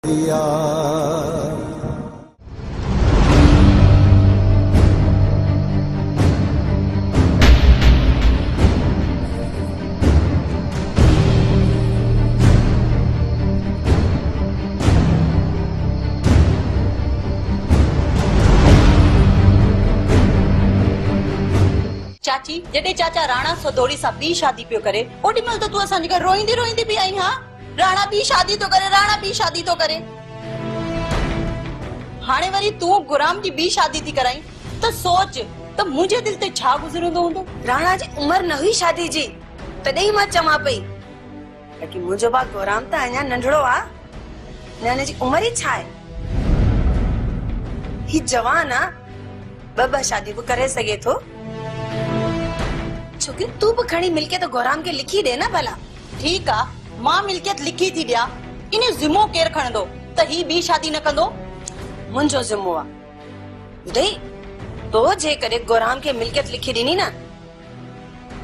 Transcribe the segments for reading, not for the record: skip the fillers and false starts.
दिया। चाची जॾहिं चाचा राणा सदोरी सां ॿी शादी पियो करे ओॾी महिल त तूं असांजे घर रोईंदी रोईंदी बि आई। हाँ राणा ॿी शादी तो करे, राणा ॿी शादी तो करे। हाणे वरी तूं गुराम जी ॿी शादी थी कराई त सोच त मुंहिंजे दिल ते छा गुज़रंदो हूंदो। राणा जी उम्र न हुई शादी जी, तॾहिं मां चवां पई कि मुंहिंजो भाउ गुराम त अञा नंढड़ो आ, न जी उम्र ई छा आहे। ही जवान आ, ॿ शादी भी करे सघे थो। छोकी तू भी खणी मिलकियत गुराम के लिखी दे न भला। ठीक आ, मां मिलकियत लिखी थी दिया, इन जिम्मो केर खणंदो त ही ॿी शादी न कंदो। मुंहिंजो जिम्मो आ। ॿुधई तो जे करे गुराम के मिलकियत लिखी ॾिनी न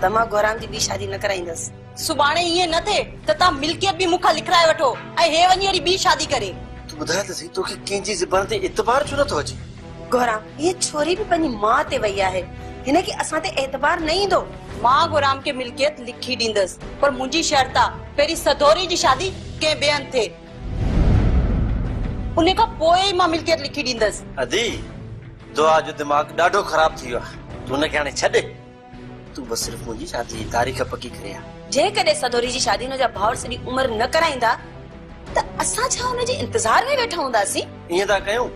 त मां गुराम जी ॿी शादी न कराईंदस। सुभाणे ईअं न थे त तव्हां मिलकियत भी मूंखां लिखाए वठो ऐं हे वञी वरी ॿी शादी करे। तू ॿुधाए त सही, तोखे कंहिंजी ज़बान ते एतबार छो नथो अचे? गुराम ये छोरी भी पंहिंजी मां ते वई आहे, हिन के असां ते एतबार न ईंदो। मां गुराम के मिलकियत लिखी ॾींदस, पर मुंहिंजी शर्त आ पहिरीं सदोरी जी शादी कंहिं ॿियनि थे, उन खां पोइ ई मां मिलकियत लिखी ॾींदस। अदी दुआ जो दिमाग़ ॾाढो ख़राब थी वियो आहे, तू हुनखे हाणे छॾे। तू बस सिर्फ मुंहिंजी शादी जी तारीख़ पकी करे आ। जे कॾहिं सदोरी जी शादी हुनजा भाउर सॼी उम्र न कराईंदा त असां छा हुनजे इंतजार में वेठा हूंदासीं? ईअं था कयूं,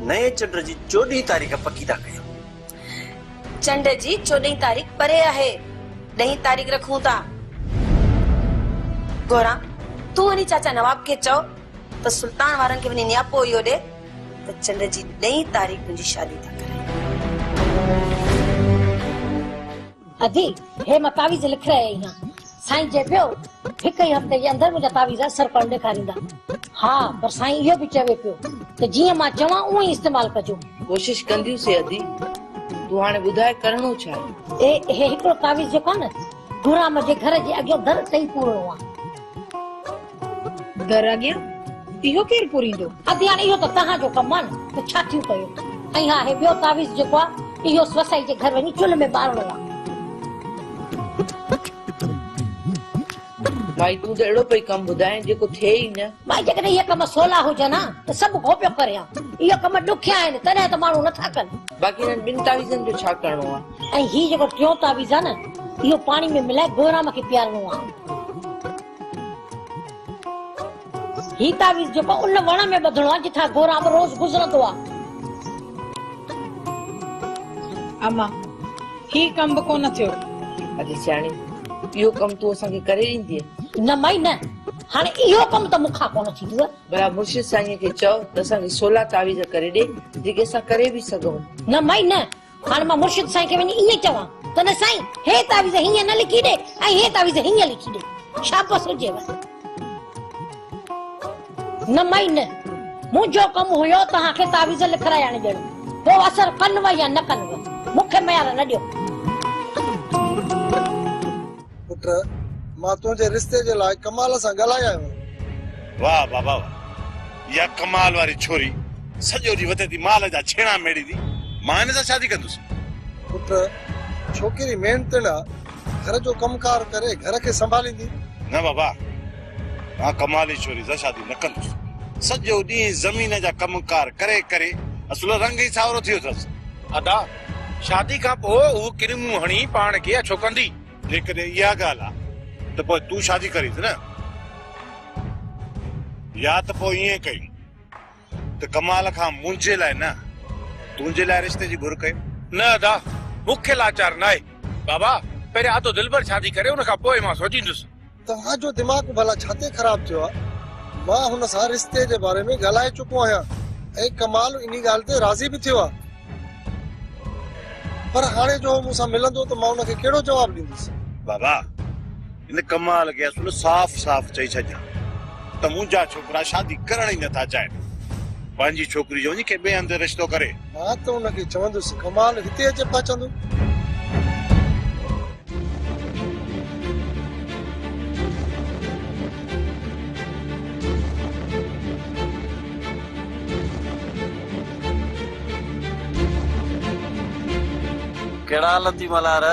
नए चंड जी 14 तारीख़ पकी था कयूं। चंड जी 14 तारीख़ परे आहे, 10 तारीख़ रखूं था। गोरा तू वनी चाचा नवाब के चओ त सुल्तान वारन के वनी न्यापो इहो दे त चंड जी 10 तारीख़ मुंहिंजी शादी था करे। अदी हे मां तावीज़ लिख रहे हैं साईं जे पियो हिक ही हफ्ते जे अंदर मुंहिंजा तावीज़ असर पण ॾेखारींदा। हाँ पर साईं इहो भी चवे पियो त जीअं मां चवां उहो ई इस्तेमाल कजो। कोशिश कंदियूं अदी, तू हाणे ॿुधाए करणो छा आहे? हे हिकिड़ो तावीज़ जेको न गुराम जे घर जे अॻियां दर तई पूरणो आ। दर अॻियां इहो केर पूरींदो? अदी हाणे इहो त तव्हां जो कमु आहे न, त छा थियूं कयो। ऐं हा हे ॿियो तावीज़ जेको आहे इहो स्वसाई जे घर वञी चुल्ह में ॿारणो आहे। भाई तू त अहिड़ो पई कमु ॿुधाए जेको थिए ई न। भाई जेकॾहिं इहे कम सवला हुजनि त सभु को पियो करे, इहो कम ॾुखिया आहिनि तॾहिं त माण्हू नथा कनि। बाक़ी हिननि ॿिनि तावीज़नि जो छा करणो आहे? ऐं हीउ जेको टियों तावीज़ आहे न इहो पाणी में मिलाए गोराम खे पीआरणो आहे। ही तावीज़ जेको उन वण में ॿधणो आहे जिथां गोराम रोज़ गुज़रंदो आहे। अम्मा ही कम बि कोन थियो। अॼु सियाणी इहो कमु तूं असांखे करे ॾींदीअ? न माई न, हाणे इहो कमु त मूंखां कोन थींदो। भला मुर्शिद साईं खे चओ त असांखे 16 तावीज़ करे ॾे जेके असां करे बि सघूं। न माई न, हाणे मां मुर्शिद साईं खे वञी ईअं चवां त न साईं हे तावीज़ हीअं न लिखी ॾे ऐं हे तावीज़ हीअं लिखी ॾे, शाबस हुजेव। न माई न, मुंहिंजो कमु हुयो तव्हांखे तावीज़ लिखाइण ॾियणो, पोइ असर कनव या न कनव मूंखे मयार न ॾियो। पुट मां तुंहिंजे रिश्ते जे लाइ कमाल सां ॻाल्हाया आहियो। वाह बाबा वाह, इहा कमाल वारी छोरी सॼो ॾींहुं वधे थी माल जा छेणा मेड़ी थी। मां हिन सां शादी कंदुसि। पुट छोकिरी मेहनत न घर जो कमकार करे घर खे संभालींदी। न बाबा, मां कमाली छोरी सां शादी न कंदुसि। सॼो ॾींहुं ज़मीन जा कमकार करे करे असुल रंग ई सावरो थियो अथसि। अदा शादी खां पोइ हू किरमूं हणी पाण खे अछो कंदी। जेकॾहिं इहा ॻाल्हि आहे त पोइ तूं शादी करीस न, या त पोइ ईअं कयूं त कमाल खां मुंहिंजे लाइ न तुंहिंजे लाइ रिश्ते जी घुर कयूं। न अदा मूंखे लाचार न आहे। बाबा पहिरियों आतो दिलबर शादी करे उन खां पोइ मां सोचींदुसि। तव्हांजो दिमाग़ भला छाते ख़राब थियो आहे? मां हुन सां रिश्ते जे बारे में ॻाल्हाए चुको आहियां ऐं कमाल इन ॻाल्हि ते राज़ी बि थियो आहे। पर हाणे जो मूंसां मिलंदो त मां हुनखे कहिड़ो जवाब ॾींदुसि? बाबा इन कमाल खे असुल साफ़ साफ़ चई छॾियां त मुंहिंजा छोकिरा शादी करण ई नथा चाहिनि। पंहिंजी छोकिरी जो वञी के ॿिए हंधि रिश्तो करे। मां त हुनखे चवंदुसि कमाल हिते अचे पहुचंदो। कहिड़ा हाल थी मल्हार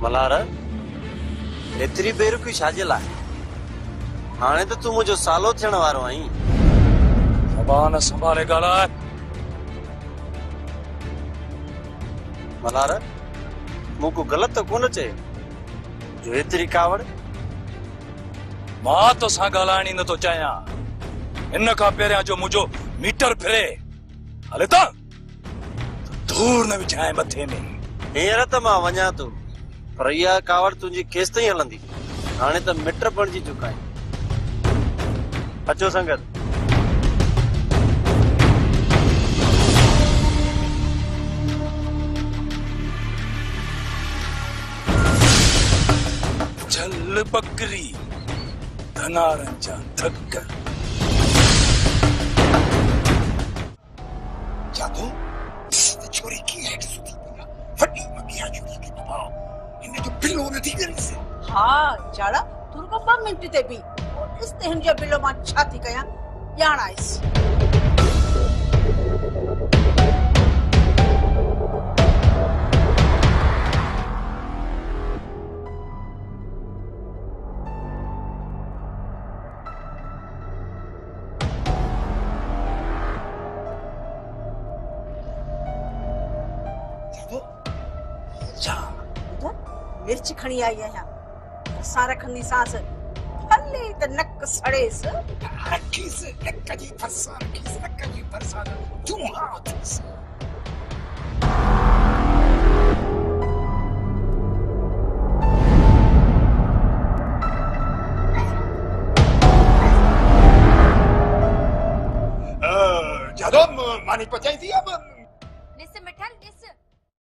मल्हार एतिरी बेरुखी छाजे लाइ हाणे त तूं मुंहिंजो सालो थियण वारो आहीं ज़बान संभाले ॻाल्हाए मल्हार मूं को ग़लति त कोन चए जो एतिरी कावड़ मां तोसां ॻाल्हाइण ई नथो चाहियां इन खां पहिरियां जो मुंहिंजो मीटर फिरे हले त धूड़ न विझाए मथे में हींअर त मां वञा थो पर इहा कावड़ तुंहिंजी केसि ताईं हलंदी हाणे त मिट बणिजी चुका आहिनि अचो संगत झल बकरी धनारन जा थक जादू छोरी की है कि सुधी पड़ा फटी मगिया छोरी के दबाओ इन्हें जो बिलो न थी करी से हाँ जाड़ा तुर को 2 मिनट ते भी और इस ते जो बिलो मां छा थी कया यान आइस मिर्च खणी आई है यहाँ सारा खंदी सांस हले त नक सड़ेस रखी से नक जी फसा रखी से नक जी फसा तू हाथ से जादू मानी पचाई थी अब